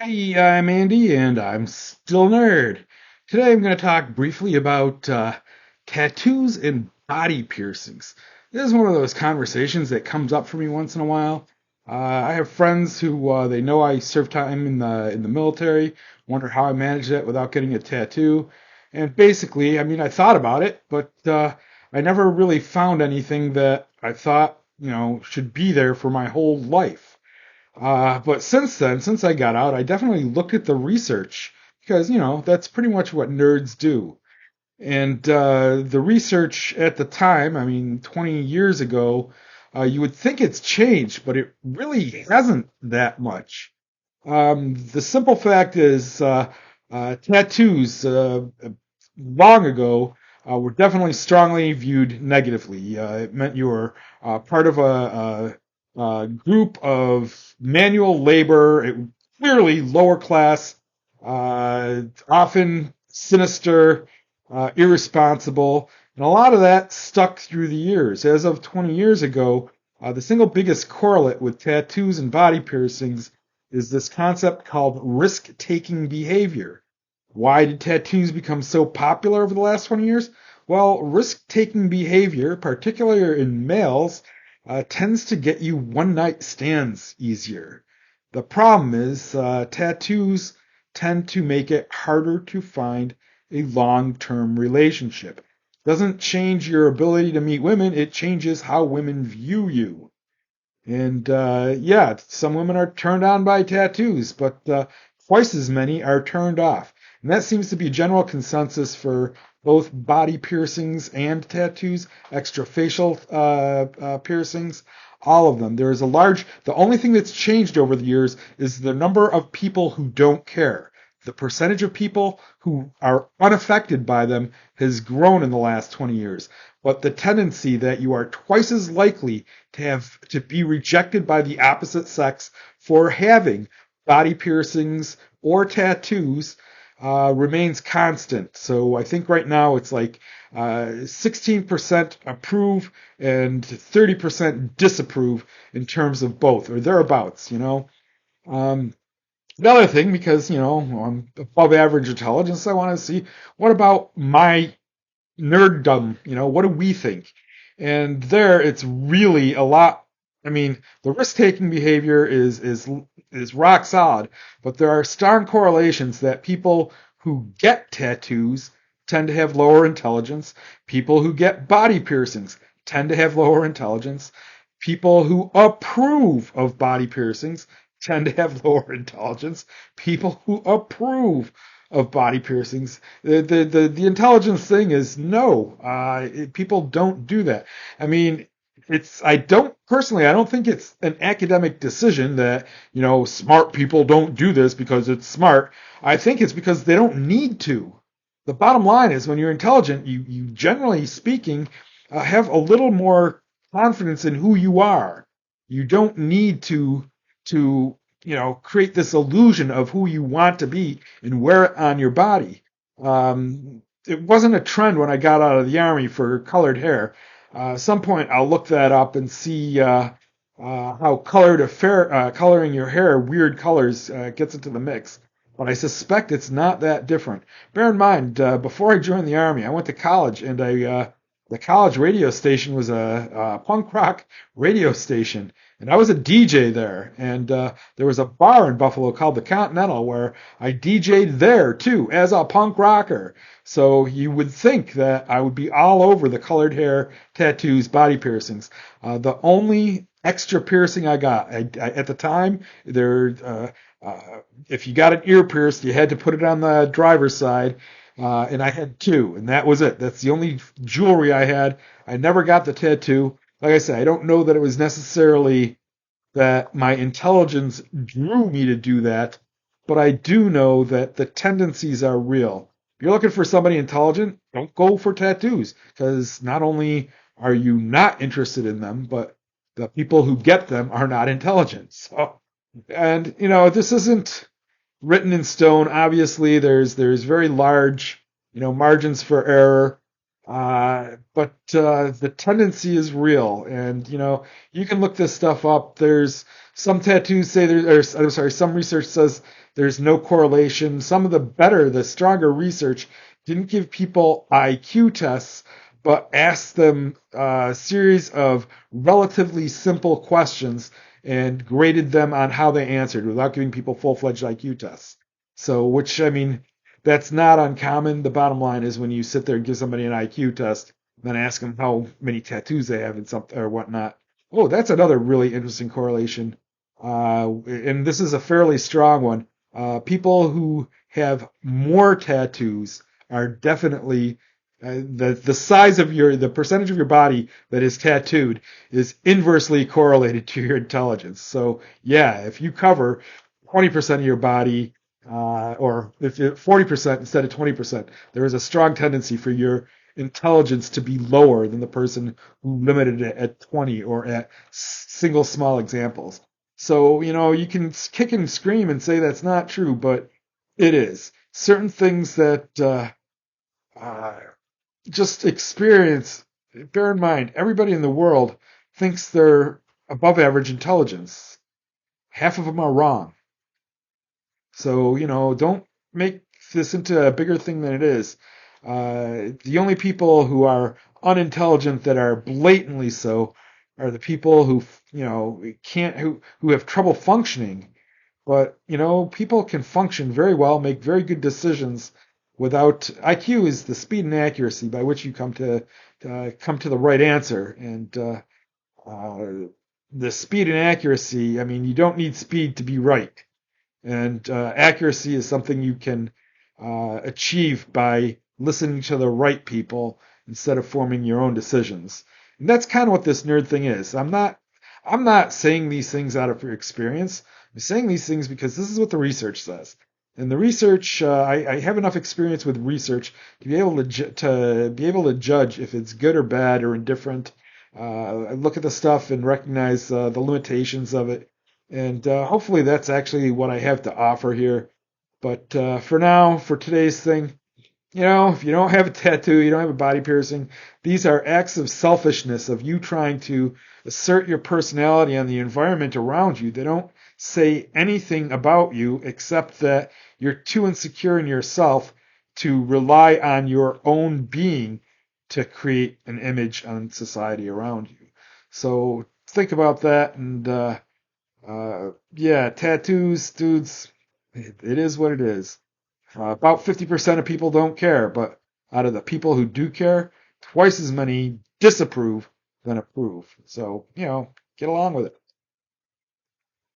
Hey, I'm Andy, and I'm still a nerd. Today I'm going to talk briefly about tattoos and body piercings. This is one of those conversations that comes up for me once in a while. I have friends who they know I served time in the military, wonder how I managed that without getting a tattoo. And basically, I mean, I thought about it, but I never really found anything that I thought, should be there for my whole life. But since then, since I got out, I definitely looked at the research because, that's pretty much what nerds do. And the research at the time, I mean, 20 years ago, you would think it's changed, but it really hasn't that much. The simple fact is, tattoos long ago were definitely strongly viewed negatively. It meant you were part of a group of manual labor, clearly lower class, often sinister, irresponsible, and a lot of that stuck through the years. As of 20 years ago, the single biggest correlate with tattoos and body piercings is this concept called risk-taking behavior. Why did tattoos become so popular over the last 20 years? Well, risk-taking behavior, particularly in males, tends to get you one-night stands easier. The problem is tattoos tend to make it harder to find a long-term relationship. Doesn't change your ability to meet women, it changes how women view you. And yeah, some women are turned on by tattoos, but twice as many are turned off. And that seems to be a general consensus for both body piercings and tattoos, extrafacial piercings, all of them. The only thing that's changed over the years is the number of people who don't care. The percentage of people who are unaffected by them has grown in the last 20 years. But the tendency that you are twice as likely to be rejected by the opposite sex for having body piercings or tattoos remains constant. So I think right now it's like 16% approve and 30% disapprove in terms of both, or thereabouts. Um, Another thing, because, I'm above average intelligence, I want to see what about my nerddom, what do we think? And there it's really a lot. I mean, the risk-taking behavior is rock solid, but there are strong correlations that people who get tattoos tend to have lower intelligence. People who get body piercings tend to have lower intelligence. People who approve of body piercings tend to have lower intelligence. People who approve of body piercings, the intelligence thing is no. People don't do that. I mean, I don't think it's an academic decision that, smart people don't do this because it's smart. I think it's because they don't need to. The bottom line is when you're intelligent, you generally speaking, have a little more confidence in who you are. You don't need to create this illusion of who you want to be and wear it on your body. It wasn't a trend when I got out of the army for colored hair. At some point, I'll look that up and see how coloring your hair, weird colors, gets into the mix. But I suspect it's not that different. Bear in mind, before I joined the army, I went to college, and the college radio station was a punk rock radio station, and I was a DJ there. And there was a bar in Buffalo called the Continental where I DJ'd there too as a punk rocker. So you would think that I would be all over the colored hair, tattoos, body piercings. The only extra piercing I got at the time, if you got an ear pierced, you had to put it on the driver's side. And I had two, and that was it. That's the only jewelry I had. I never got the tattoo. Like I said, I don't know that it was necessarily that my intelligence drew me to do that, but I do know that the tendencies are real. If you're looking for somebody intelligent, don't go for tattoos, because not only are you not interested in them, but the people who get them are not intelligent. So, and this isn't written in stone. Obviously, there's very large, margins for error. But the tendency is real, and you can look this stuff up. There's some tattoos say or I'm sorry, some research says there's no correlation. Some of the stronger research didn't give people IQ tests, but asked them a series of relatively simple questions and graded them on how they answered without giving people full-fledged IQ tests. So, which I mean, that's not uncommon. The bottom line is when you sit there and give somebody an IQ test, then ask them how many tattoos they have and something or whatnot. Oh, that's another really interesting correlation. And this is a fairly strong one. People who have more tattoos are definitely the size of the percentage of your body that is tattooed is inversely correlated to your intelligence. So yeah, if you cover 20% of your body, or if 40% instead of 20%, there is a strong tendency for your intelligence to be lower than the person who limited it at 20 or at single small examples. So, you can kick and scream and say that's not true, but it is. Certain things that uh, just experience, bear in mind, everybody in the world thinks they're above average intelligence. Half of them are wrong. So, don't make this into a bigger thing than it is. The only people who are unintelligent that are blatantly so are the people who, can't, who have trouble functioning. But, people can function very well, make very good decisions without IQ is the speed and accuracy by which you come to the right answer. And the speed and accuracy, I mean, you don't need speed to be right. And accuracy is something you can achieve by listening to the right people instead of forming your own decisions. And that's kind of what this nerd thing is. I'm not saying these things out of experience. I'm saying these things because this is what the research says. And the research, I have enough experience with research to be able to be able to judge if it's good or bad or indifferent. I look at the stuff and recognize the limitations of it, and hopefully that's actually what I have to offer here. But for now, for today's thing, if you don't have a tattoo, you don't have a body piercing, these are acts of selfishness of you trying to assert your personality on the environment around you. They don't say anything about you except that you're too insecure in yourself to rely on your own being to create an image on society around you. So think about that, and yeah, tattoos, dudes, it is what it is. About 50% of people don't care, but out of the people who do care, twice as many disapprove than approve. So, get along with it.